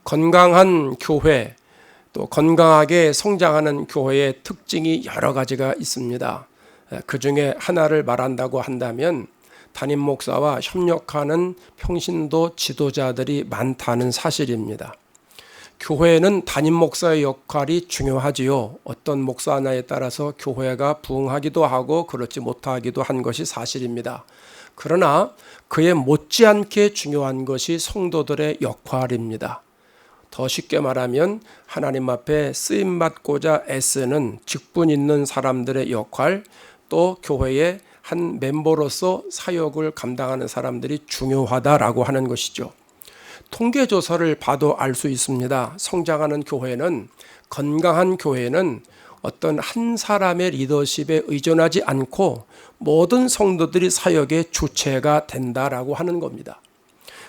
건강한 교회, 또 건강하게 성장하는 교회의 특징이 여러 가지가 있습니다. 그 중에 하나를 말한다고 한다면 담임 목사와 협력하는 평신도 지도자들이 많다는 사실입니다. 교회는 담임 목사의 역할이 중요하지요. 어떤 목사 하나에 따라서 교회가 부흥하기도 하고 그렇지 못하기도 한 것이 사실입니다. 그러나 그에 못지않게 중요한 것이 성도들의 역할입니다. 더 쉽게 말하면 하나님 앞에 쓰임받고자 애쓰는 직분 있는 사람들의 역할, 또 교회의 한 멤버로서 사역을 감당하는 사람들이 중요하다라고 하는 것이죠. 통계조사를 봐도 알 수 있습니다. 성장하는 교회는, 건강한 교회는 어떤 한 사람의 리더십에 의존하지 않고 모든 성도들이 사역의 주체가 된다라고 하는 겁니다.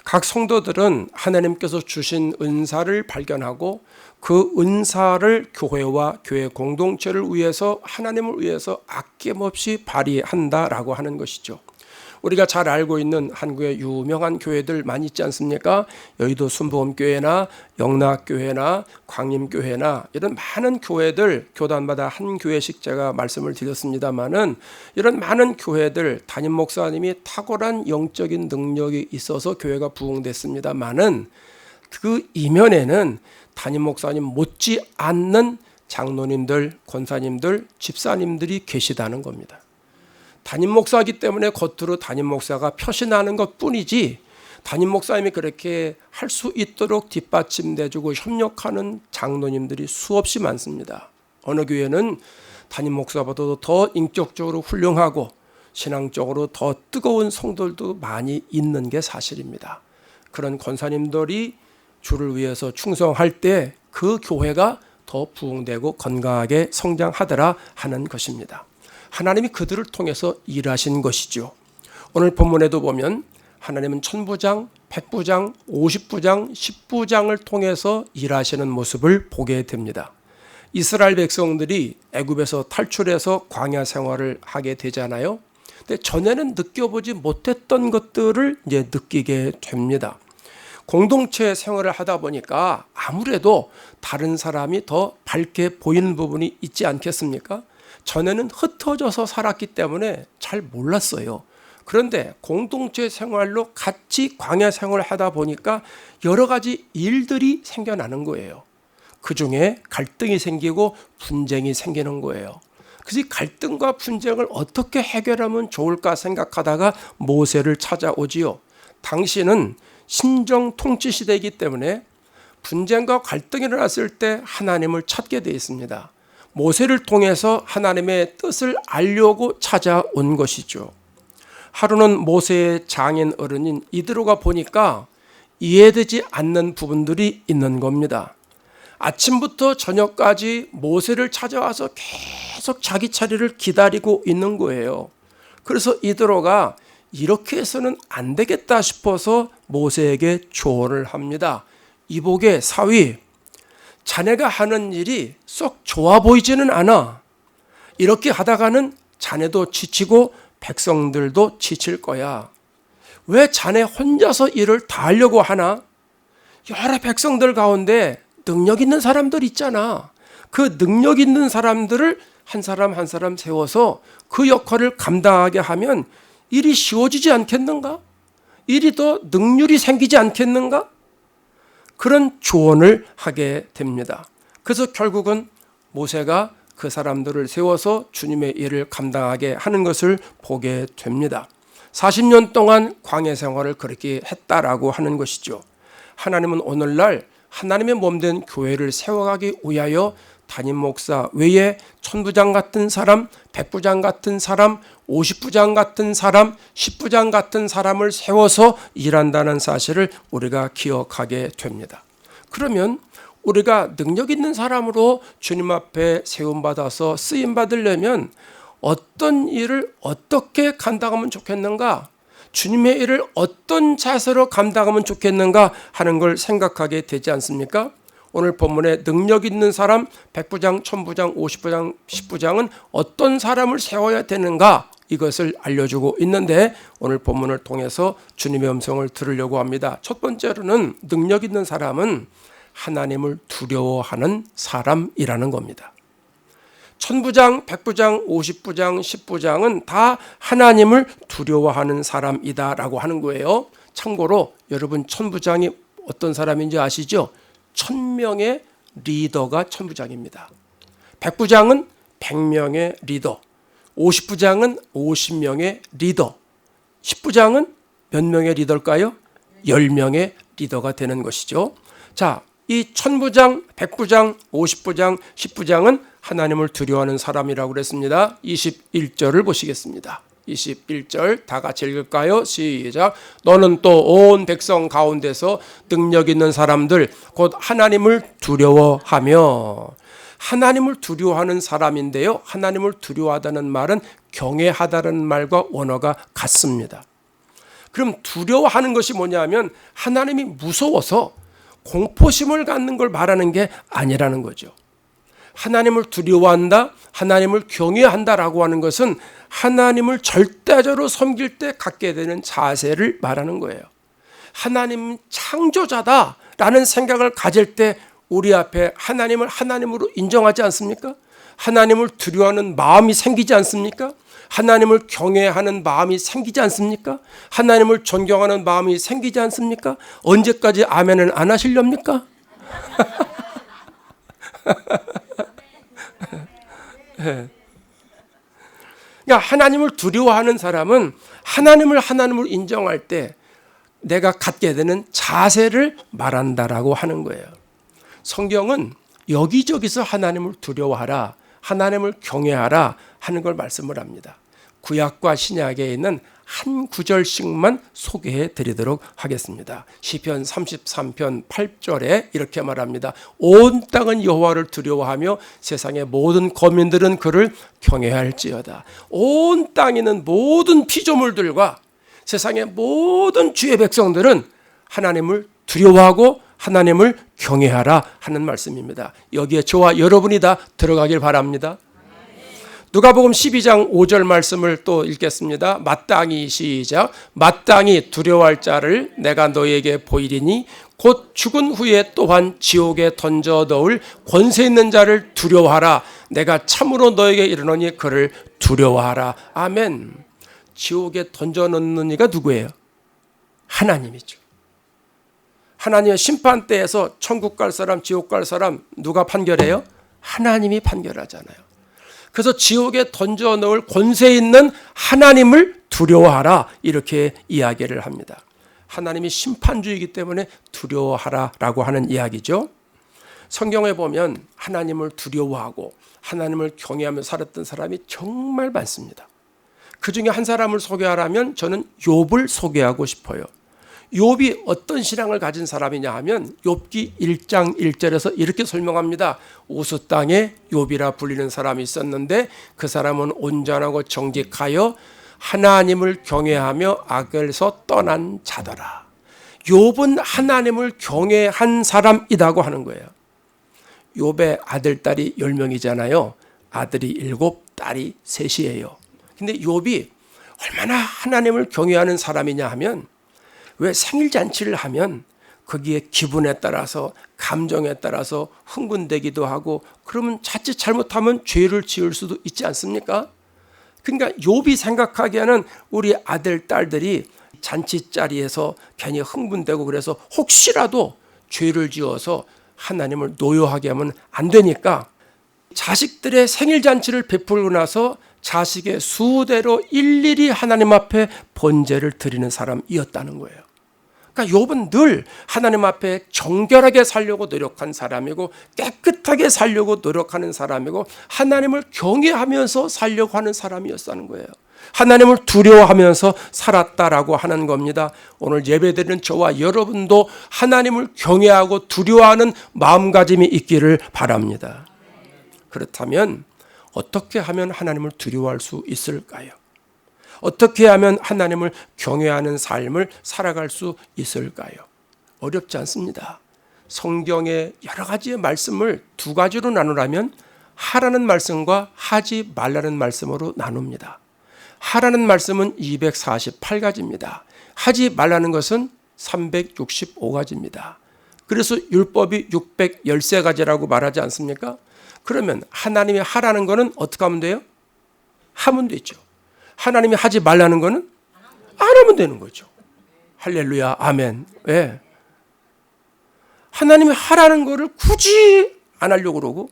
각 성도들은 하나님께서 주신 은사를 발견하고 그 은사를 교회와 교회 공동체를 위해서, 하나님을 위해서 아낌없이 발휘한다라고 하는 것이죠. 우리가 잘 알고 있는 한국의 유명한 교회들 많이 있지 않습니까? 여의도 순복음교회나 영락교회나 광림교회나 이런 많은 교회들, 교단마다 한 교회씩 제가 말씀을 드렸습니다마는 이런 많은 교회들 담임 목사님이 탁월한 영적인 능력이 있어서 교회가 부흥됐습니다마는 그 이면에는 담임 목사님 못지 않는 장로님들, 권사님들, 집사님들이 계시다는 겁니다. 담임 목사이기 때문에 겉으로 담임 목사가 표시나는 것뿐이지 담임 목사님이 그렇게 할 수 있도록 뒷받침돼주고 협력하는 장로님들이 수없이 많습니다. 어느 교회는 담임 목사보다도 더 인격적으로 훌륭하고 신앙적으로 더 뜨거운 성도들도 많이 있는 게 사실입니다. 그런 권사님들이 주를 위해서 충성할 때 그 교회가 더 부흥되고 건강하게 성장하더라 하는 것입니다. 하나님이 그들을 통해서 일하신 것이죠. 오늘 본문에도 보면 하나님은 천부장, 백부장, 50부장, 10부장을 통해서 일하시는 모습을 보게 됩니다. 이스라엘 백성들이 애굽에서 탈출해서 광야 생활을 하게 되잖아요. 근데 전에는 느껴보지 못했던 것들을 이제 느끼게 됩니다. 공동체 생활을 하다 보니까 아무래도 다른 사람이 더 밝게 보이는 부분이 있지 않겠습니까? 전에는 흩어져서 살았기 때문에 잘 몰랐어요. 그런데 공동체 생활로 같이 광야 생활을 하다 보니까 여러 가지 일들이 생겨나는 거예요. 그 중에 갈등이 생기고 분쟁이 생기는 거예요. 그래서 갈등과 분쟁을 어떻게 해결하면 좋을까 생각하다가 모세를 찾아오지요. 당시는 신정 통치 시대이기 때문에 분쟁과 갈등이 일어났을 때 하나님을 찾게 되어 있습니다. 모세를 통해서 하나님의 뜻을 알려고 찾아온 것이죠. 하루는 모세의 장인 어른인 이드로가 보니까 이해되지 않는 부분들이 있는 겁니다. 아침부터 저녁까지 모세를 찾아와서 계속 자기 차례를 기다리고 있는 거예요. 그래서 이드로가 이렇게 해서는 안 되겠다 싶어서 모세에게 조언을 합니다. 이복의 사위, 자네가 하는 일이 썩 좋아 보이지는 않아. 이렇게 하다가는 자네도 지치고 백성들도 지칠 거야. 왜 자네 혼자서 일을 다 하려고 하나? 여러 백성들 가운데 능력 있는 사람들 있잖아. 그 능력 있는 사람들을 한 사람 한 사람 세워서 그 역할을 감당하게 하면 일이 쉬워지지 않겠는가? 일이 더 능률이 생기지 않겠는가? 그런 조언을 하게 됩니다. 그래서 결국은 모세가 그 사람들을 세워서 주님의 일을 감당하게 하는 것을 보게 됩니다. 40년 동안 광야 생활을 그렇게 했다라고 하는 것이죠. 하나님은 오늘날 하나님의 몸된 교회를 세워가기 위하여 담임 목사 외에 천부장 같은 사람, 백부장 같은 사람, 50부장 같은 사람, 10부장 같은 사람을 세워서 일한다는 사실을 우리가 기억하게 됩니다. 그러면 우리가 능력 있는 사람으로 주님 앞에 세움받아서 쓰임받으려면 어떤 일을 어떻게 감당하면 좋겠는가? 주님의 일을 어떤 자세로 감당하면 좋겠는가 하는 걸 생각하게 되지 않습니까? 오늘 본문에 능력 있는 사람, 백부장, 천부장, 50부장, 10부장은 어떤 사람을 세워야 되는가? 이것을 알려주고 있는데 오늘 본문을 통해서 주님의 음성을 들으려고 합니다. 첫 번째로는 능력 있는 사람은 하나님을 두려워하는 사람이라는 겁니다. 천부장, 백부장, 오십부장, 십부장은 다 하나님을 두려워하는 사람이다라고 하는 거예요. 참고로 여러분 천부장이 어떤 사람인지 아시죠? 1000명의 리더가 천부장입니다. 백부장은 100명의 리더, 50부장은 50명의 리더, 10부장은 몇 명의 리더일까요? 10명의 리더가 되는 것이죠. 자, 이 천부장, 백부장, 50부장, 10부장은 하나님을 두려워하는 사람이라고 그랬습니다. 21절을 보시겠습니다. 21절 다 같이 읽을까요? 시작. 너는 또 온 백성 가운데서 능력 있는 사람들 곧 하나님을 두려워하며. 하나님을 두려워하는 사람인데요, 하나님을 두려워하다는 말은 경외하다는 말과 원어가 같습니다. 그럼 두려워하는 것이 뭐냐면 하나님이 무서워서 공포심을 갖는 걸 말하는 게 아니라는 거죠. 하나님을 두려워한다, 하나님을 경외한다라고 하는 것은 하나님을 절대적으로 섬길 때 갖게 되는 자세를 말하는 거예요. 하나님 창조자다라는 생각을 가질 때 우리 앞에 하나님을 하나님으로 인정하지 않습니까? 하나님을 두려워하는 마음이 생기지 않습니까? 하나님을 경외하는 마음이 생기지 않습니까? 하나님을 존경하는 마음이 생기지 않습니까? 언제까지 아멘을 안 하시렵니까? 그러니까 하나님을 두려워하는 사람은 하나님을 인정할 때 내가 갖게 되는 자세를 말한다라고 하는 거예요. 성경은 여기저기서 하나님을 두려워하라, 하나님을 경외하라 하는 걸 말씀을 합니다. 구약과 신약에 있는 한 구절씩만 소개해 드리도록 하겠습니다. 시편 33편 8절에 이렇게 말합니다. 온 땅은 여호와를 두려워하며 세상의 모든 거민들은 그를 경외할지어다. 온 땅에 있는 모든 피조물들과 세상의 모든 주의 백성들은 하나님을 두려워하고 하나님을 경외하라 하는 말씀입니다. 여기에 저와 여러분이 다 들어가길 바랍니다. 누가복음 12장 5절 말씀을 또 읽겠습니다. 마땅히 시작. 마땅히 두려워할 자를 내가 너희에게 보이리니 곧 죽은 후에 또한 지옥에 던져 넣을 권세 있는 자를 두려워하라. 내가 참으로 너에게 이르노니 그를 두려워하라. 아멘. 지옥에 던져 넣는 이가 누구예요? 하나님이죠. 하나님의 심판대에서 천국 갈 사람, 지옥 갈 사람 누가 판결해요? 하나님이 판결하잖아요. 그래서 지옥에 던져 넣을 권세 있는 하나님을 두려워하라 이렇게 이야기를 합니다. 하나님이 심판주이기 때문에 두려워하라라고 하는 이야기죠. 성경에 보면 하나님을 두려워하고 하나님을 경외하며 살았던 사람이 정말 많습니다. 그중에 한 사람을 소개하라면 저는 욥을 소개하고 싶어요. 욥이 어떤 신앙을 가진 사람이냐 하면 욥기 1장 1절에서 이렇게 설명합니다. 우스 땅에 욥이라 불리는 사람이 있었는데 그 사람은 온전하고 정직하여 하나님을 경외하며 악에서 떠난 자더라. 욥은 하나님을 경외한 사람이라고 하는 거예요. 욥의 아들, 딸이 10명이잖아요. 아들이 7, 딸이 3이에요. 근데 욥이 얼마나 하나님을 경외하는 사람이냐 하면 왜 생일잔치를 하면 거기에 기분에 따라서 감정에 따라서 흥분되기도 하고 그러면 자칫 잘못하면 죄를 지을 수도 있지 않습니까? 그러니까 욥이 생각하기에는 우리 아들, 딸들이 잔치 자리에서 괜히 흥분되고 그래서 혹시라도 죄를 지어서 하나님을 노여하게 하면 안 되니까 자식들의 생일잔치를 베풀고 나서 자식의 수대로 일일이 하나님 앞에 번제를 드리는 사람이었다는 거예요. 그러니까 욥은 늘 하나님 앞에 정결하게 살려고 노력한 사람이고 깨끗하게 살려고 노력하는 사람이고 하나님을 경외하면서 살려고 하는 사람이었다는 거예요. 하나님을 두려워하면서 살았다라고 하는 겁니다. 오늘 예배드리는 저와 여러분도 하나님을 경외하고 두려워하는 마음가짐이 있기를 바랍니다. 그렇다면 어떻게 하면 하나님을 두려워할 수 있을까요? 어떻게 하면 하나님을 경외하는 삶을 살아갈 수 있을까요? 어렵지 않습니다. 성경의 여러 가지의 말씀을 두 가지로 나누라면 하라는 말씀과 하지 말라는 말씀으로 나눕니다. 하라는 말씀은 248가지입니다. 하지 말라는 것은 365가지입니다. 그래서 율법이 613가지라고 말하지 않습니까? 그러면 하나님이 하라는 거는 어떻게 하면 돼요? 하면 되죠. 하나님이 하지 말라는 거는 안 하면 되는 거죠. 할렐루야, 아멘. 예. 하나님이 하라는 거를 굳이 안 하려고 그러고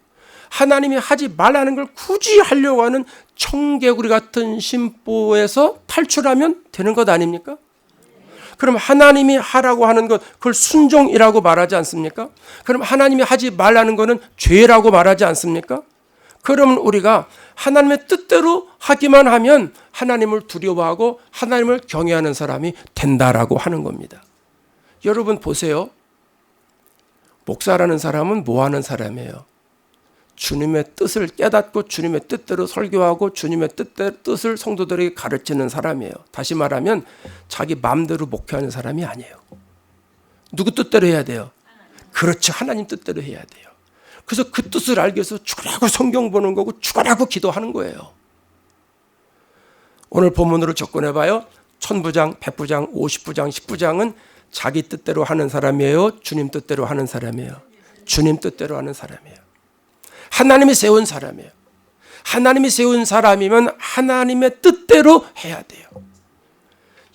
하나님이 하지 말라는 걸 굳이 하려고 하는 청개구리 같은 심보에서 탈출하면 되는 것 아닙니까? 그럼 하나님이 하라고 하는 것, 그걸 순종이라고 말하지 않습니까? 그럼 하나님이 하지 말라는 것은 죄라고 말하지 않습니까? 그러면 우리가 하나님의 뜻대로 하기만 하면 하나님을 두려워하고 하나님을 경외하는 사람이 된다라고 하는 겁니다. 여러분 보세요. 목사라는 사람은 뭐 하는 사람이에요? 주님의 뜻을 깨닫고 주님의 뜻대로 설교하고 주님의 뜻을 성도들에게 가르치는 사람이에요. 다시 말하면 자기 마음대로 목회하는 사람이 아니에요. 누구 뜻대로 해야 돼요? 그렇죠. 하나님 뜻대로 해야 돼요. 그래서 그 뜻을 알기 위해서 죽으라고 성경 보는 거고 죽으라고 기도하는 거예요. 오늘 본문으로 접근해봐요. 1000부장, 100부장, 50부장, 10부장은 자기 뜻대로 하는 사람이에요? 주님 뜻대로 하는 사람이에요? 주님 뜻대로 하는 사람이에요. 하나님이 세운 사람이에요. 하나님이 세운 사람이면 하나님의 뜻대로 해야 돼요.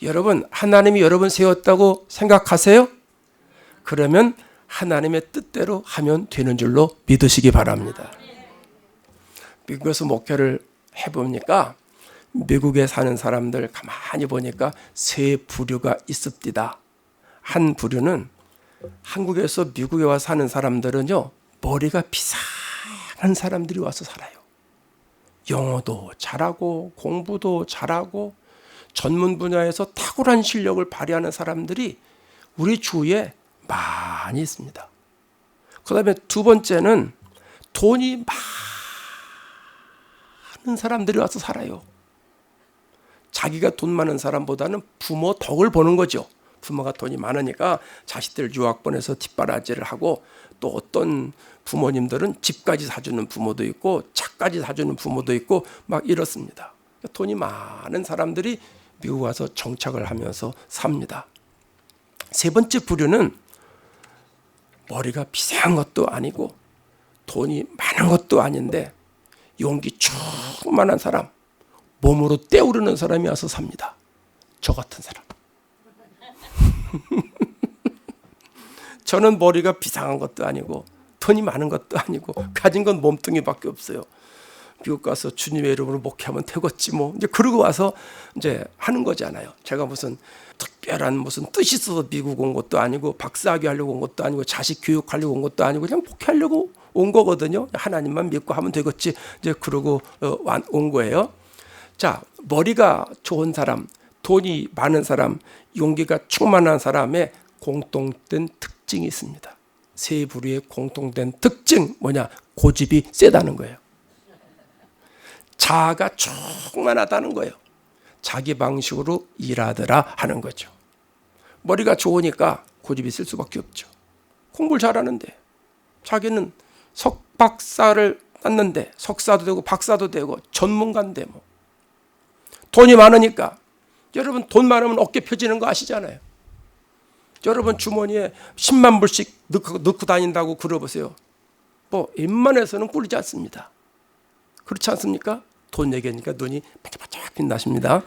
여러분, 하나님이 여러분 세웠다고 생각하세요? 그러면 하나님의 뜻대로 하면 되는 줄로 믿으시기 바랍니다. 미국에서 목회를 해보니까 미국에 사는 사람들 가만히 보니까 세 부류가 있습니다. 한 부류는 한국에서 미국에 와서 사는 사람들은요, 머리가 비상한 사람들이 와서 살아요. 영어도 잘하고 공부도 잘하고 전문 분야에서 탁월한 실력을 발휘하는 사람들이 우리 주위에 많이 있습니다. 그 다음에 두 번째는 돈이 많은 사람들이 와서 살아요. 자기가 돈 많은 사람보다는 부모 덕을 보는 거죠. 부모가 돈이 많으니까 자식들 유학 보내서 뒷바라지를 하고, 또 어떤 부모님들은 집까지 사주는 부모도 있고 차까지 사주는 부모도 있고 막 이렇습니다. 돈이 많은 사람들이 미국 와서 정착을 하면서 삽니다. 세 번째 부류는 머리가 비상한 것도 아니고 돈이 많은 것도 아닌데 용기 충만한 사람, 몸으로 때우르는 사람이 와서 삽니다. 저 같은 사람. 저는 머리가 비상한 것도 아니고 돈이 많은 것도 아니고 가진 건 몸뚱이밖에 없어요. 미국 가서 주님의 이름으로 목회하면 되겠지 뭐. 이제 그러고 와서 이제 하는 거잖아요. 제가 무슨 특별한 무슨 뜻이 있어서 미국 온 것도 아니고 박사학위 하려고 온 것도 아니고 자식 교육하려고 온 것도 아니고 그냥 목회하려고 온 거거든요. 하나님만 믿고 하면 되겠지. 이제 그러고 온 거예요. 자, 머리가 좋은 사람, 돈이 많은 사람, 용기가 충만한 사람의 공통된 특징이 있습니다. 세 부류의 공통된 특징 뭐냐? 고집이 세다는 거예요. 자아가 충만하다는 거예요. 자기 방식으로 일하더라 하는 거죠. 머리가 좋으니까 고집이 있을 수밖에 없죠. 공부를 잘하는데 자기는 석박사를 땄는데 석사도 되고 박사도 되고 전문가인데 뭐. 돈이 많으니까, 여러분 돈 많으면 어깨 펴지는 거 아시잖아요. 여러분 주머니에 10만 불씩 넣고 다닌다고 그러보세요. 뭐 웬만해서는 꿀리지 않습니다. 그렇지 않습니까? 돈 얘기하니까 눈이 반짝반짝 빛나십니다.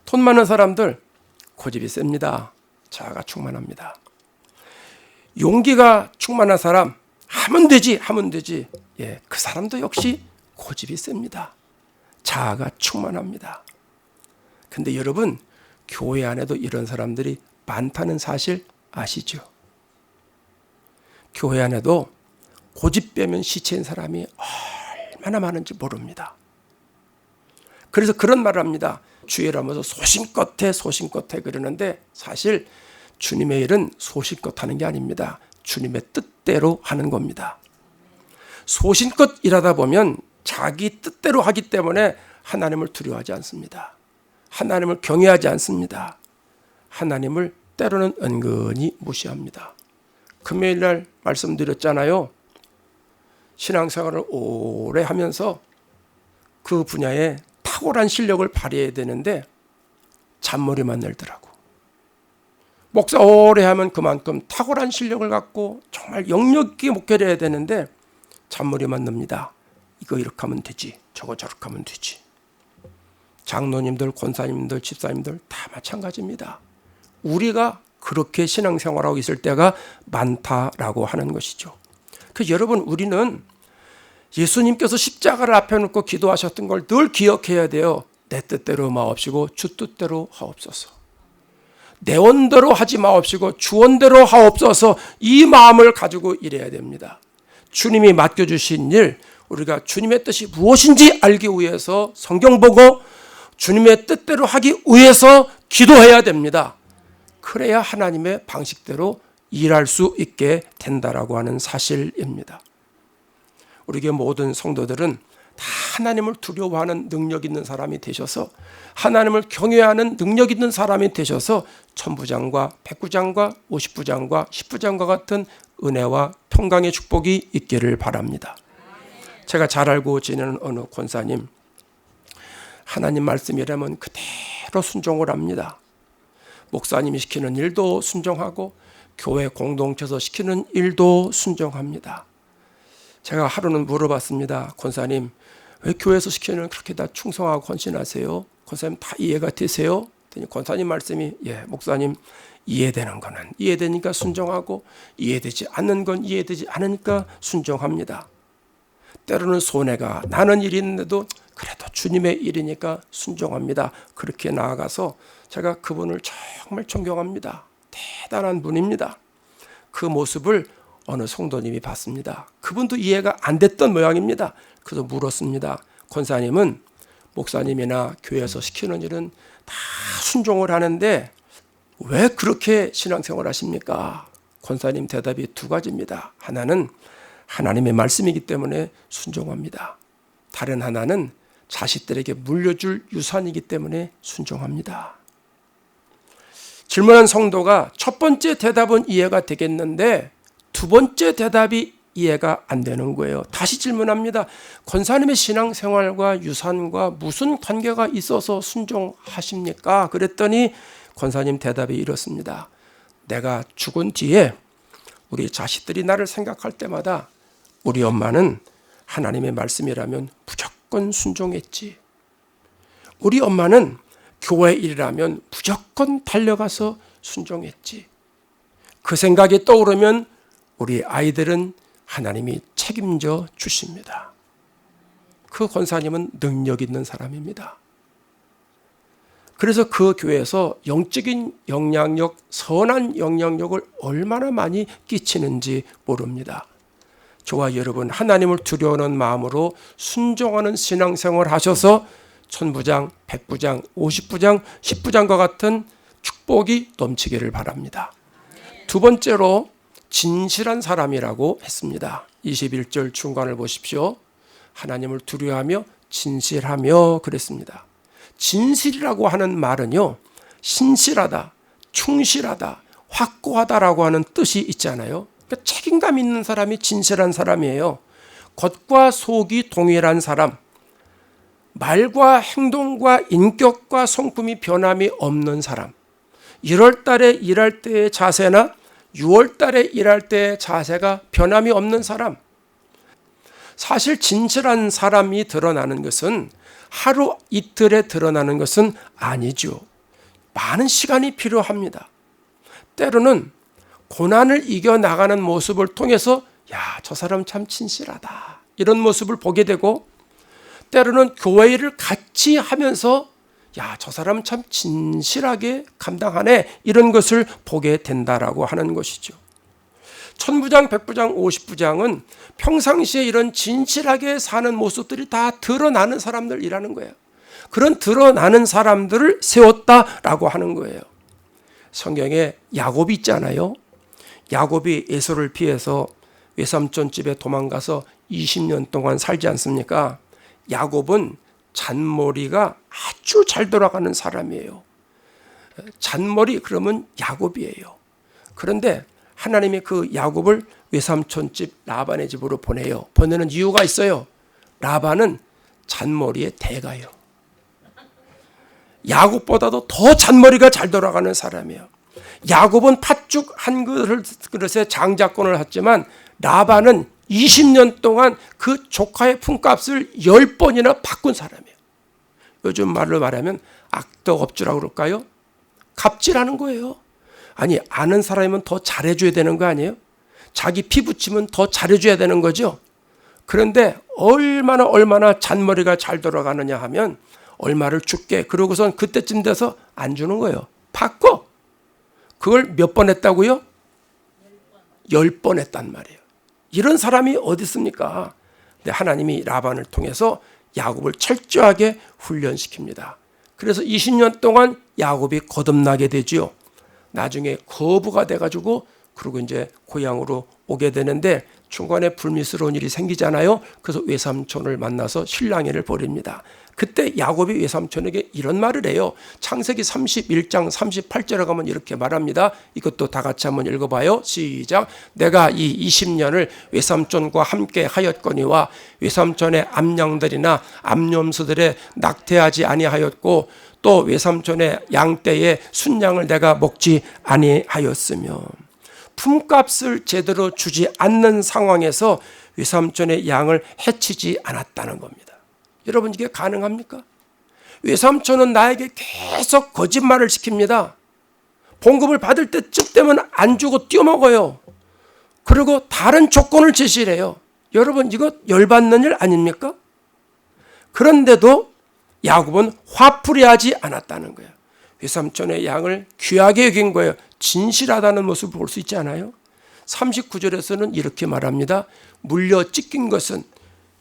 돈 많은 사람들 고집이 셉니다. 자아가 충만합니다. 용기가 충만한 사람, 하면 되지. 예, 그 사람도 역시 고집이 셉니다. 자아가 충만합니다. 근데 여러분, 교회 안에도 이런 사람들이 많다는 사실 아시죠? 교회 안에도 고집 빼면 시체인 사람이 얼마나 많은지 모릅니다. 그래서 그런 말을 합니다. 주의라면서 소신껏 해 그러는데, 사실 주님의 일은 소신껏 하는 게 아닙니다. 주님의 뜻대로 하는 겁니다. 소신껏 일하다 보면 자기 뜻대로 하기 때문에 하나님을 두려워하지 않습니다. 하나님을 경외하지 않습니다. 하나님을 때로는 은근히 무시합니다. 금요일 날 말씀드렸잖아요. 신앙생활을 오래 하면서 그 분야에 탁월한 실력을 발휘해야 되는데 잔머리만 늘더라고. 목사 오래 하면 그만큼 탁월한 실력을 갖고 정말 영역 있게 목회를 해야 되는데 잔머리만 납니다. 이거 이렇게 하면 되지, 저거 저렇게 하면 되지. 장로님들, 권사님들, 집사님들 다 마찬가지입니다. 우리가 그렇게 신앙생활하고 있을 때가 많다라고 하는 것이죠. 그래서 여러분, 우리는 예수님께서 십자가를 앞에 놓고 기도하셨던 걸 늘 기억해야 돼요. 내 뜻대로 마옵시고 주 뜻대로 하옵소서. 내 원대로 하지 마옵시고 주 원대로 하옵소서. 이 마음을 가지고 일해야 됩니다. 주님이 맡겨주신 일, 우리가 주님의 뜻이 무엇인지 알기 위해서 성경 보고 주님의 뜻대로 하기 위해서 기도해야 됩니다. 그래야 하나님의 방식대로 일할 수 있게 된다라고 하는 사실입니다. 우리 교회 모든 성도들은 다 하나님을 두려워하는 능력 있는 사람이 되셔서, 하나님을 경외하는 능력 있는 사람이 되셔서 천부장과 백부장과 50부장과 10부장과 같은 은혜와 평강의 축복이 있기를 바랍니다. 제가 잘 알고 지내는 어느 권사님, 하나님 말씀이라면 그대로 순종을 합니다. 목사님이 시키는 일도 순종하고 교회 공동체에서 시키는 일도 순종합니다. 제가 하루는 물어봤습니다. 권사님, 왜 교회에서 시키는 그렇게 다 충성하고 헌신하세요? 권사님 다 이해가 되세요? 권사님 말씀이, 예, 목사님 이해되는 거는 이해되니까 순종하고 이해되지 않는 건 이해되지 않으니까 순종합니다. 때로는 손해가 나는 일이 있는데도 그래도 주님의 일이니까 순종합니다. 그렇게 나아가서 제가 그분을 정말 존경합니다. 대단한 분입니다. 그 모습을 어느 성도님이 봤습니다. 그분도 이해가 안 됐던 모양입니다. 그래서 물었습니다. 권사님은 목사님이나 교회에서 시키는 일은 다 순종을 하는데 왜 그렇게 신앙생활 하십니까? 권사님 대답이 두 가지입니다. 하나는 하나님의 말씀이기 때문에 순종합니다. 다른 하나는 자식들에게 물려줄 유산이기 때문에 순종합니다. 질문한 성도가 첫 번째 대답은 이해가 되겠는데 두 번째 대답이 이해가 안 되는 거예요. 다시 질문합니다. 권사님의 신앙생활과 유산과 무슨 관계가 있어서 순종하십니까? 그랬더니 권사님 대답이 이렇습니다. 내가 죽은 뒤에 우리 자식들이 나를 생각할 때마다 우리 엄마는 하나님의 말씀이라면 무조건 순종했지. 우리 엄마는 교회 일이라면 무조건 달려가서 순종했지. 그 생각이 떠오르면 우리 아이들은 하나님이 책임져 주십니다. 그 권사님은 능력 있는 사람입니다. 그래서 그 교회에서 영적인 영향력, 선한 영향력을 얼마나 많이 끼치는지 모릅니다. 저와 여러분, 하나님을 두려워하는 마음으로 순종하는 신앙생활을 하셔서 천부장, 백부장, 50부장, 10부장과 같은 축복이 넘치기를 바랍니다. 두 번째로 진실한 사람이라고 했습니다. 21절 중간을 보십시오. 하나님을 두려워하며 진실하며 그랬습니다. 진실이라고 하는 말은요, 신실하다, 충실하다, 확고하다라고 하는 뜻이 있잖아요. 그러니까 책임감 있는 사람이 진실한 사람이에요. 겉과 속이 동일한 사람, 말과 행동과 인격과 성품이 변함이 없는 사람, 1월 달에 일할 때의 자세나 6월 달에 일할 때의 자세가 변함이 없는 사람. 사실 진실한 사람이 드러나는 것은 하루 이틀에 드러나는 것은 아니죠. 많은 시간이 필요합니다. 때로는 고난을 이겨나가는 모습을 통해서 야, 저 사람 참 진실하다, 이런 모습을 보게 되고, 때로는 교회 일을 같이 하면서 야, 저 사람 참 진실하게 감당하네, 이런 것을 보게 된다라고 하는 것이죠. 천부장, 백부장, 50부장은 평상시에 이런 진실하게 사는 모습들이 다 드러나는 사람들이라는 거예요. 그런 드러나는 사람들을 세웠다라고 하는 거예요. 성경에 야곱이 있잖아요. 야곱이 에서를 피해서 외삼촌 집에 도망가서 20년 동안 살지 않습니까? 야곱은 잔머리가 아주 잘 돌아가는 사람이에요. 잔머리 그러면 야곱이에요. 그런데 하나님이 그 야곱을 외삼촌 집 라반의 집으로 보내요. 보내는 이유가 있어요. 라반은 잔머리의 대가요. 야곱보다도 더 잔머리가 잘 돌아가는 사람이에요. 야곱은 팥죽 한 그릇에 장자권을 했지만 라반은 20년 동안 그 조카의 품값을 10번이나 바꾼 사람이에요. 요즘 말로 말하면 악덕업주라고 그럴까요? 갑질하는 거예요. 아니, 아는 사람이면 더 잘해줘야 되는 거 아니에요? 자기 피 붙이면 더 잘해줘야 되는 거죠. 그런데 얼마나 잔머리가 잘 돌아가느냐 하면 얼마를 줄게. 그러고선 그때쯤 돼서 안 주는 거예요. 바꿔. 그걸 몇 번 했다고요? 10번 했단 말이에요. 이런 사람이 어디 있습니까? 근데 하나님이 라반을 통해서 야곱을 철저하게 훈련시킵니다. 그래서 20년 동안 야곱이 거듭나게 되지요. 나중에 거부가 돼가지고 그리고 이제 고향으로 오게 되는데 중간에 불미스러운 일이 생기잖아요. 그래서 외삼촌을 만나서 실랑이를 벌입니다. 그때 야곱이 외삼촌에게 이런 말을 해요. 창세기 31장 38절에 가면 이렇게 말합니다. 이것도 다 같이 한번 읽어봐요. 시작. 내가 이 20년을 외삼촌과 함께 하였거니와 외삼촌의 암양들이나 암염소들에 낙태하지 아니하였고 또 외삼촌의 양떼의 순양을 내가 먹지 아니하였으며 품값을 제대로 주지 않는 상황에서 외삼촌의 양을 해치지 않았다는 겁니다. 여러분, 이게 가능합니까? 외삼촌은 나에게 계속 거짓말을 시킵니다. 봉급을 받을 때쯤 되면 안 주고 띄어먹어요. 그리고 다른 조건을 제시를 해요. 여러분, 이거 열받는 일 아닙니까? 그런데도 야곱은 화풀이하지 않았다는 거예요. 외삼촌의 양을 귀하게 여긴 거예요. 진실하다는 모습을 볼 수 있지 않아요? 39절에서는 이렇게 말합니다. 물려 찢긴 것은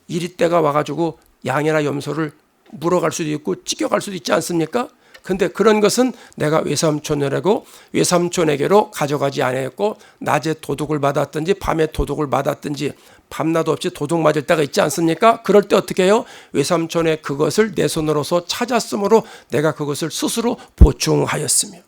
이리 때가 와가지고 양이나 염소를 물어갈 수도 있고 찢겨갈 수도 있지 않습니까? 근데 그런 것은 내가 외삼촌에게로 가져가지 아니했고 낮에 도둑을 받았든지 밤에 도둑을 받았든지 밤낮 없이 도둑 맞을 때가 있지 않습니까? 그럴 때 어떻게 해요? 외삼촌의 그것을 내 손으로서 찾았으므로 내가 그것을 스스로 보충하였으며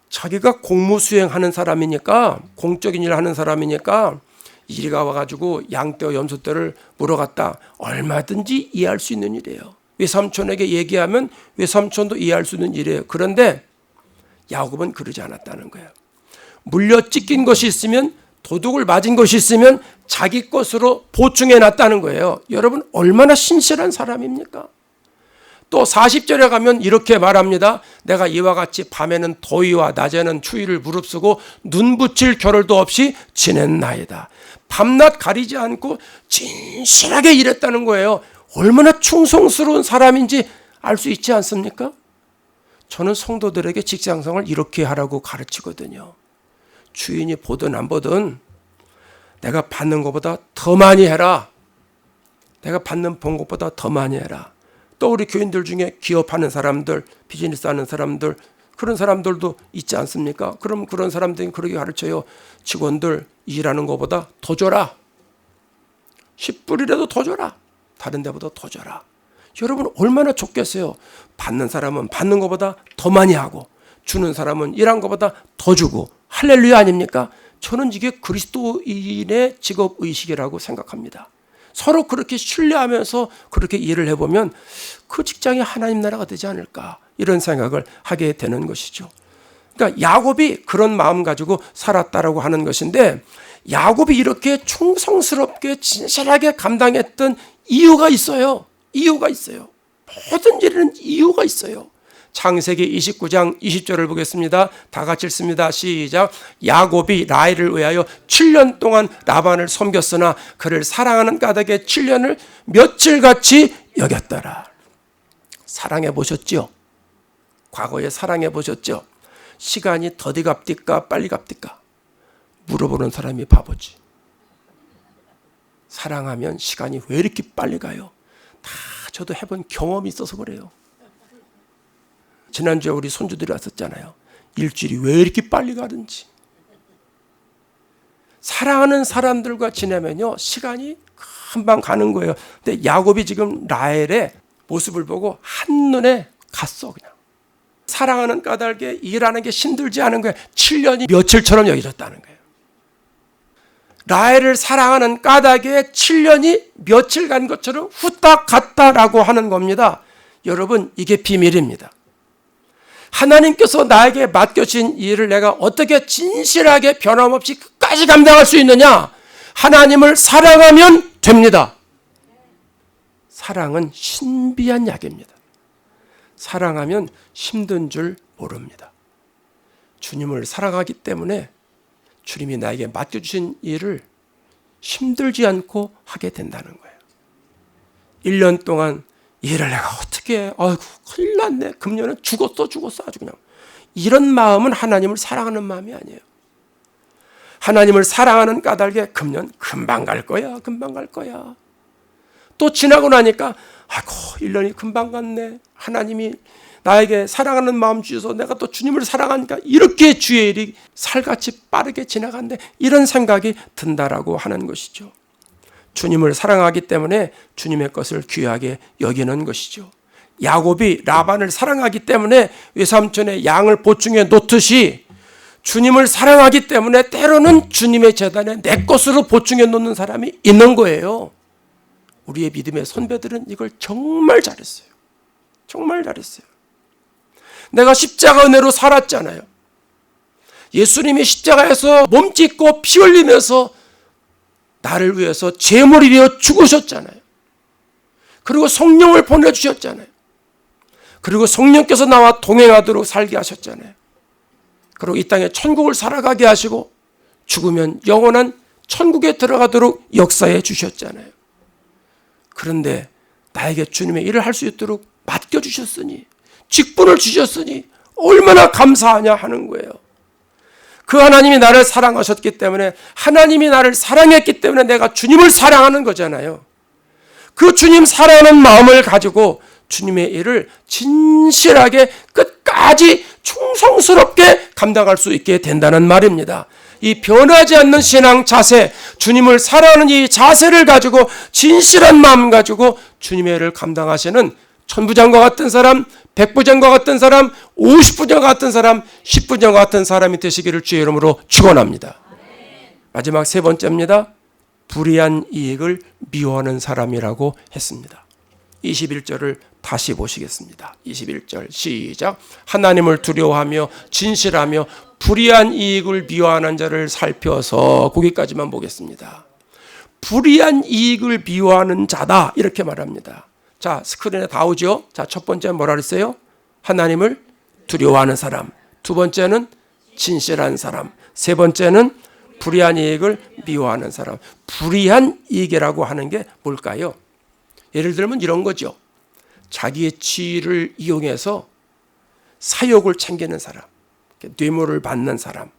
자기가 공무 수행하는 사람이니까 공적인 일을 하는 사람이니까 이리가 와가지고 양떼와 염소떼를 물어갔다. 얼마든지 이해할 수 있는 일이에요. 외삼촌에게 얘기하면 외삼촌도 이해할 수 있는 일이에요. 그런데 야곱은 그러지 않았다는 거예요. 물려 찢긴 것이 있으면 도둑을 맞은 것이 있으면 자기 것으로 보충해 놨다는 거예요. 여러분, 얼마나 신실한 사람입니까? 또 40절에 가면 이렇게 말합니다. 내가 이와 같이 밤에는 더위와 낮에는 추위를 무릅쓰고 눈 붙일 겨를도 없이 지냈나이다. 밤낮 가리지 않고 진실하게 일했다는 거예요. 얼마나 충성스러운 사람인지 알 수 있지 않습니까? 저는 성도들에게 직장생활을 이렇게 하라고 가르치거든요. 주인이 보든 안 보든 내가 받는 것보다 더 많이 해라. 내가 받는 봉급보다 더 많이 해라. 또 우리 교인들 중에 기업하는 사람들, 비즈니스 하는 사람들, 그런 사람들도 있지 않습니까? 그럼 그런 사람들이 그렇게 가르쳐요. 직원들 일하는 것보다 더 줘라. 10불이라도 더 줘라. 다른 데보다 더 줘라. 여러분, 얼마나 좋겠어요. 받는 사람은 받는 것보다 더 많이 하고 주는 사람은 일한 것보다 더 주고. 할렐루야 아닙니까? 저는 이게 그리스도인의 직업의식이라고 생각합니다. 서로 그렇게 신뢰하면서 그렇게 일을 해보면 그 직장이 하나님 나라가 되지 않을까, 이런 생각을 하게 되는 것이죠. 그러니까 야곱이 그런 마음 가지고 살았다라고 하는 것인데, 야곱이 이렇게 충성스럽게 진실하게 감당했던 이유가 있어요. 이유가 있어요. 모든 일에는 이유가 있어요. 창세기 29장 20절을 보겠습니다. 다 같이 읽습니다. 시작. 야곱이 라헬을 위하여 7년 동안 라반을 섬겼으나 그를 사랑하는 까닭에 7년을 며칠같이 여겼더라. 사랑해 보셨죠? 과거에 사랑해 보셨죠? 시간이 더디 갑디까 빨리 갑디까? 물어보는 사람이 바보지. 사랑하면 시간이 왜 이렇게 빨리 가요? 다 저도 해본 경험이 있어서 그래요. 지난주에 우리 손주들이 왔었잖아요. 일주일이 왜 이렇게 빨리 가는지. 사랑하는 사람들과 지내면요, 시간이 금방 가는 거예요. 근데 야곱이 지금 라헬의 모습을 보고 한눈에 갔어, 그냥. 사랑하는 까닭에 일하는 게 힘들지 않은 거예요. 7년이 며칠처럼 여겨졌다는 거예요. 라헬을 사랑하는 까닭에 7년이 며칠 간 것처럼 후딱 갔다라고 하는 겁니다. 여러분, 이게 비밀입니다. 하나님께서 나에게 맡겨진 일을 내가 어떻게 진실하게 변함없이 끝까지 감당할 수 있느냐? 하나님을 사랑하면 됩니다. 사랑은 신비한 약입니다. 사랑하면 힘든 줄 모릅니다. 주님을 사랑하기 때문에 주님이 나에게 맡겨주신 일을 힘들지 않고 하게 된다는 거예요. 1년 동안 일을 내가 어떻게 해? 아이고 큰일 났네. 금년은 죽었어 아주 그냥. 이런 마음은 하나님을 사랑하는 마음이 아니에요. 하나님을 사랑하는 까닭에 금년 금방 갈 거야. 또 지나고 나니까 아이고 1년이 금방 갔네. 하나님이 나에게 사랑하는 마음 주셔서 내가 또 주님을 사랑하니까 이렇게 주의 일이 살같이 빠르게 지나간대. 이런 생각이 든다라고 하는 것이죠. 주님을 사랑하기 때문에 주님의 것을 귀하게 여기는 것이죠. 야곱이 라반을 사랑하기 때문에 외삼촌의 양을 보충해 놓듯이 주님을 사랑하기 때문에 때로는 주님의 재단에 내 것으로 보충해 놓는 사람이 있는 거예요. 우리의 믿음의 선배들은 이걸 정말 잘했어요. 정말 잘했어요. 내가 십자가 은혜로 살았잖아요. 예수님이 십자가에서 몸 찢고 피 흘리면서 나를 위해서 제물이 되어 죽으셨잖아요. 그리고 성령을 보내주셨잖아요. 그리고 성령께서 나와 동행하도록 살게 하셨잖아요. 그리고 이 땅에 천국을 살아가게 하시고 죽으면 영원한 천국에 들어가도록 역사해 주셨잖아요. 그런데 나에게 주님의 일을 할 수 있도록 맡겨주셨으니, 직분을 주셨으니 얼마나 감사하냐 하는 거예요. 그 하나님이 나를 사랑하셨기 때문에, 하나님이 나를 사랑했기 때문에 내가 주님을 사랑하는 거잖아요. 그 주님 사랑하는 마음을 가지고 주님의 일을 진실하게 끝까지 충성스럽게 감당할 수 있게 된다는 말입니다. 이 변하지 않는 신앙 자세, 주님을 사랑하는 이 자세를 가지고 진실한 마음 가지고 주님의 일을 감당하시는 천부장과 같은 사람, 백부장과 같은 사람, 50부장과 같은 사람, 10부장과 같은 사람이 되시기를 주의 이름으로 축원합니다. 마지막 세 번째입니다. 불의한 이익을 미워하는 사람이라고 했습니다. 21절을 다시 보시겠습니다. 21절 시작. 하나님을 두려워하며 진실하며 불의한 이익을 미워하는 자를 살펴서, 거기까지만 보겠습니다. 불의한 이익을 미워하는 자다 이렇게 말합니다. 자, 스크린에 다 오죠? 자, 첫 번째는 뭐라 그랬어요? 하나님을 두려워하는 사람. 두 번째는 진실한 사람. 세 번째는 불의한 이익을 미워하는 사람. 불의한 이익이라고 하는 게 뭘까요? 예를 들면 이런 거죠. 자기의 지위를 이용해서 사욕을 챙기는 사람, 뇌물을 받는 사람,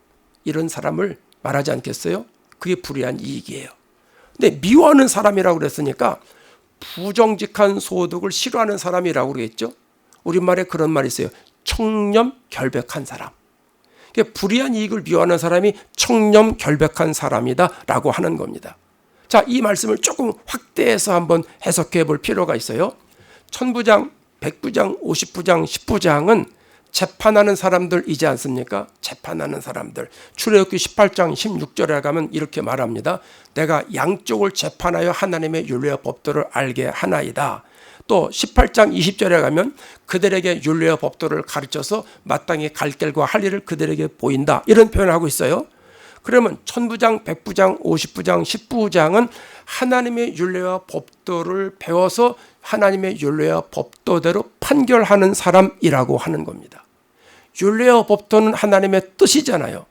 이런 사람을 말하지 않겠어요? 그게 불의한 이익이에요. 근데 미워하는 사람이라고 그랬으니까 부정직한 소득을 싫어하는 사람이라고 그러겠죠. 우리말에 그런 말이 있어요. 청렴결백한 사람. 불의한 이익을 미워하는 사람이 청렴결백한 사람이다라고 하는 겁니다. 자, 이 말씀을 조금 확대해서 한번 해석해 볼 필요가 있어요. 천부장, 백부장, 50부장, 10부장은 재판하는 사람들이지 않습니까? 재판하는 사람들. 출애굽기 18장 16절에 가면 이렇게 말합니다. 내가 양쪽을 재판하여 하나님의 율례와 법도를 알게 하나이다. 또 18장 20절에 가면 그들에게 율례와 법도를 가르쳐서 마땅히 갈 길과 할 일을 그들에게 보인다. 이런 표현을 하고 있어요. 그러면 천부장, 백부장, 50부장, 10부장은 하나님의 율례와 법도를 배워서 하나님의 율례와 법도대로 판결하는 사람이라고 하는 겁니다. 율례와 법도는 하나님의 뜻이잖아요.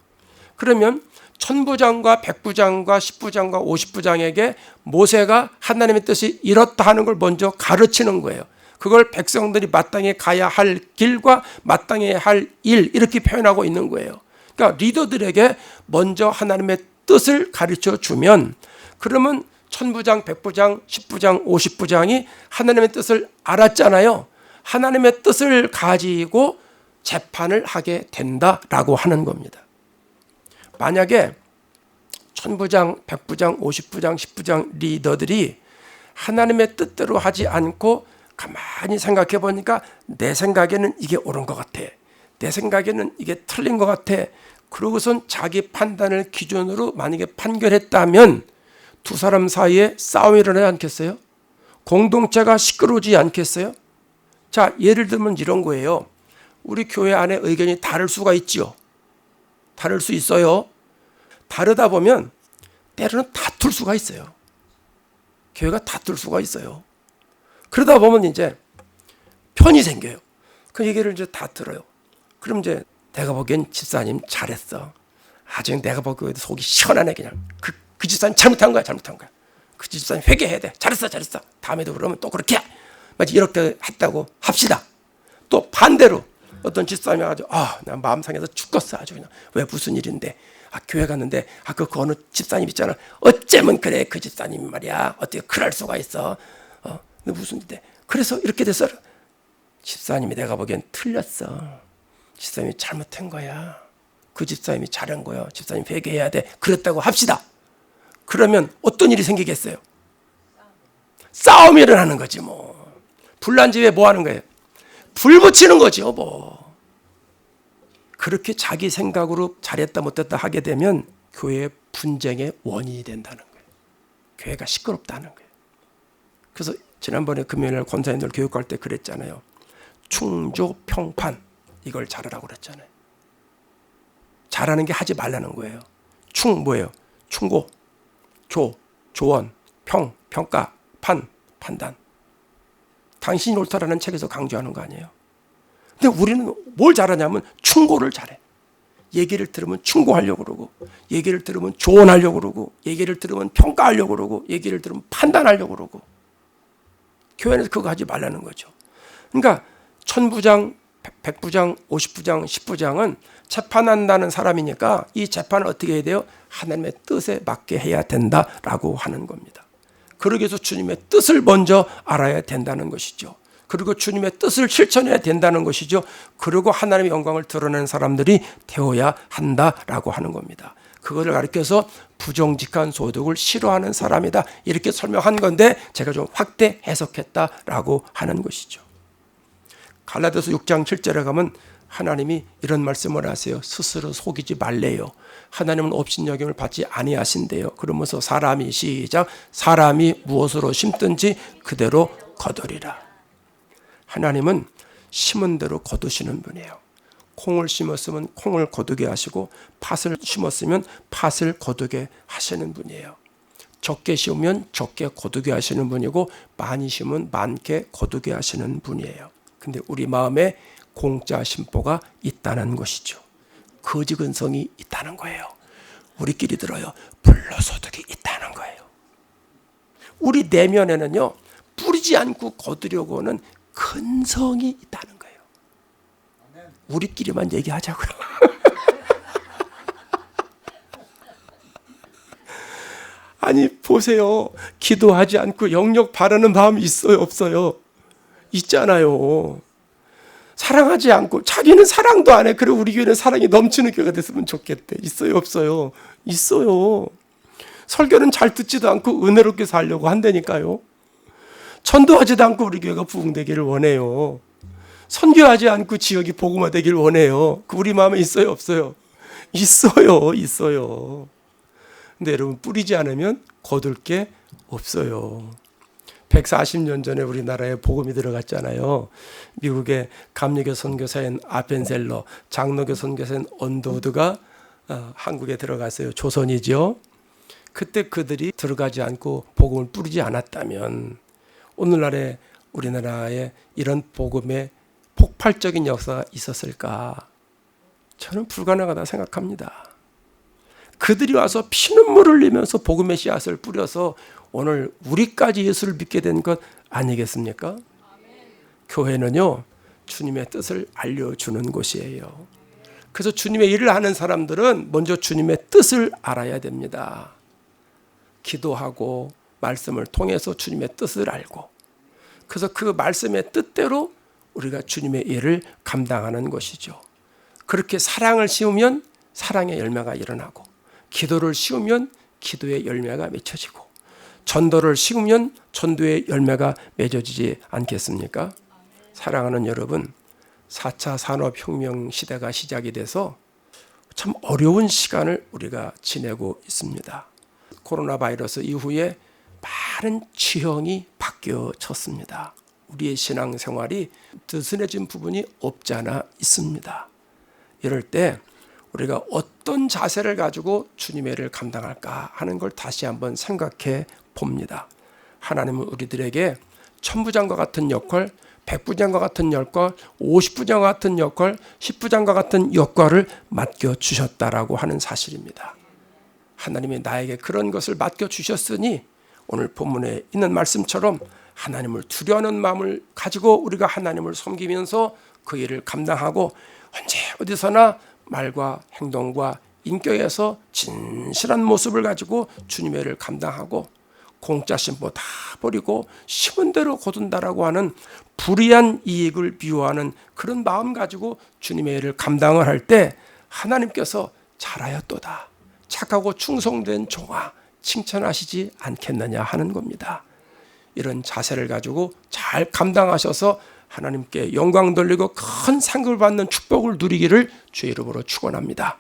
그러면 천부장과 백부장과 10부장과 50부장에게 모세가 하나님의 뜻이 이렇다 하는 걸 먼저 가르치는 거예요. 그걸 백성들이 마땅히 가야 할 길과 마땅히 할 일, 이렇게 표현하고 있는 거예요. 그러니까 리더들에게 먼저 하나님의 뜻을 가르쳐 주면, 그러면 천부장, 백부장, 10부장, 50부장이 하나님의 뜻을 알았잖아요. 하나님의 뜻을 가지고 재판을 하게 된다라고 하는 겁니다. 만약에 천부장, 백부장, 50부장, 10부장 리더들이 하나님의 뜻대로 하지 않고 가만히 생각해 보니까 내 생각에는 이게 옳은 것 같아. 내 생각에는 이게 틀린 것 같아. 그러고선 자기 판단을 기준으로 만약에 판결했다면 두 사람 사이에 싸움이 일어나지 않겠어요? 공동체가 시끄러우지 않겠어요? 자, 예를 들면 이런 거예요. 우리 교회 안에 의견이 다를 수가 있지요. 다를 수 있어요. 다르다 보면 때로는 다툴 수가 있어요. 교회가 다툴 수가 있어요. 그러다 보면 이제 편이 생겨요. 그 얘기를 이제 다 들어요. 그럼 이제 내가 보기엔 집사님 잘했어. 아주 내가 보기에도 속이 시원하네 그냥. 그 집사님 잘못한 거야. 그 집사님 회개해야 돼. 잘했어. 다음에도 그러면 또 그렇게 이렇게 했다고 합시다. 또 반대로 어떤 집사님이 아주 난 마음 상해서 죽겠어 아주 그냥. 왜 무슨 일인데? 교회 갔는데 그 어느 집사님 있잖아. 어쩌면 그래 그 집사님 말이야. 어떻게 그럴 수가 있어? 근데 무슨 일인데? 그래서 이렇게 돼서 집사님이 내가 보기엔 틀렸어. 집사님이 잘못한 거야. 그 집사님이 잘한 거야. 집사님 회개해야 돼. 그랬다고 합시다. 그러면 어떤 일이 생기겠어요? 싸움이 일어나는 거지 뭐. 불난 집에 뭐 하는 거예요? 불 붙이는 거죠 뭐. 그렇게 자기 생각으로 잘했다 못했다 하게 되면 교회의 분쟁의 원인이 된다는 거예요. 교회가 시끄럽다는 거예요. 그래서 지난번에 금요일날 권사님들 교육할 때 그랬잖아요. 충조 평판 이걸 잘하라고 그랬잖아요. 잘하는 게 하지 말라는 거예요. 충 뭐예요? 충고, 조, 조언, 평, 평가, 판, 판단. 당신이 옳다라는 책에서 강조하는 거 아니에요. 근데 우리는 뭘 잘하냐면 충고를 잘해. 얘기를 들으면 충고하려고 그러고, 얘기를 들으면 조언하려고 그러고, 얘기를 들으면 평가하려고 그러고, 얘기를 들으면 판단하려고 그러고. 교회에서 그거 하지 말라는 거죠. 그러니까 1000부장, 100부장, 50부장, 10부장은 재판한다는 사람이니까 이 재판을 어떻게 해야 돼요? 하나님의 뜻에 맞게 해야 된다라고 하는 겁니다. 그러기 위해서 주님의 뜻을 먼저 알아야 된다는 것이죠. 그리고 주님의 뜻을 실천해야 된다는 것이죠. 그리고 하나님의 영광을 드러내는 사람들이 되어야 한다라고 하는 겁니다. 그거를 가르쳐서 부정직한 소득을 싫어하는 사람이다 이렇게 설명한 건데 제가 좀 확대 해석했다라고 하는 것이죠. 갈라디아서 6장 7절에 가면 하나님이 이런 말씀을 하세요. 스스로 속이지 말래요. 하나님은 업신여김을 받지 아니하신대요. 그러면서 사람이 시작 사람이 무엇으로 심든지 그대로 거두리라. 하나님은 심은 대로 거두시는 분이에요. 콩을 심었으면 콩을 거두게 하시고 팥을 심었으면 팥을 거두게 하시는 분이에요. 적게 심으면 적게 거두게 하시는 분이고 많이 심으면 많게 거두게 하시는 분이에요. 근데 우리 마음에 공짜 심보가 있다는 것이죠. 거지 근성이 있다는 거예요. 우리끼리 들어요. 불로소득이 있다는 거예요. 우리 내면에는요. 뿌리지 않고 거두려고 하는 근성이 있다는 거예요. 우리끼리만 얘기하자고요. 아니 보세요. 기도하지 않고 영역 바라는 마음이 있어요 없어요? 있잖아요. 사랑하지 않고 자기는 사랑도 안 해. 그래 우리 교회는 사랑이 넘치는 교회가 됐으면 좋겠대. 있어요 없어요? 있어요. 설교는 잘 듣지도 않고 은혜롭게 살려고 한다니까요. 전도하지도 않고 우리 교회가 부흥되기를 원해요. 선교하지 않고 지역이 복음화되기를 원해요. 그 우리 마음에 있어요 없어요? 있어요. 근데 여러분 뿌리지 않으면 거둘 게 없어요. 140년 전에 우리나라에 복음이 들어갔잖아요. 미국의 감리교 선교사인 아펜셀러, 장로교 선교사인 언더우드가 한국에 들어갔어요. 조선이죠. 그때 그들이 들어가지 않고 복음을 뿌리지 않았다면 오늘날에 우리나라에 이런 복음의 폭발적인 역사가 있었을까? 저는 불가능하다 생각합니다. 그들이 와서 피눈물을 흘리면서 복음의 씨앗을 뿌려서 오늘 우리까지 예수를 믿게 된 것 아니겠습니까? 아멘. 교회는요 주님의 뜻을 알려주는 곳이에요. 그래서 주님의 일을 하는 사람들은 먼저 주님의 뜻을 알아야 됩니다. 기도하고 말씀을 통해서 주님의 뜻을 알고 그래서 그 말씀의 뜻대로 우리가 주님의 일을 감당하는 것이죠. 그렇게 사랑을 심으면 사랑의 열매가 일어나고 기도를 심으면 기도의 열매가 맺혀지고 전도를 심으면 전도의 열매가 맺어지지 않겠습니까? 사랑하는 여러분, 4차 산업혁명 시대가 시작이 돼서 참 어려운 시간을 우리가 지내고 있습니다. 코로나 바이러스 이후에 많은 지형이 바뀌어졌습니다. 우리의 신앙생활이 느슨해진 부분이 없지 않아 있습니다. 이럴 때 우리가 어떤 자세를 가지고 주님의 일을 감당할까 하는 걸 다시 한번 생각해 봅니다. 하나님은 우리들에게 천부장과 같은 역할, 백부장과 같은 역할, 50부장과 같은 역할, 10부장과 같은 역할을 맡겨주셨다라고 하는 사실입니다. 하나님이 나에게 그런 것을 맡겨주셨으니 오늘 본문에 있는 말씀처럼 하나님을 두려워하는 마음을 가지고 우리가 하나님을 섬기면서 그 일을 감당하고 언제 어디서나 말과 행동과 인격에서 진실한 모습을 가지고 주님의 일을 감당하고 공짜 심보 다 버리고 심은 대로 거둔다라고 하는 불의한 이익을 미워하는 그런 마음 가지고 주님의 일을 감당을 할 때 하나님께서 잘하였도다, 착하고 충성된 종아, 칭찬하시지 않겠느냐 하는 겁니다. 이런 자세를 가지고 잘 감당하셔서 하나님께 영광 돌리고 큰 상급을 받는 축복을 누리기를 주의 이름으로 축원합니다.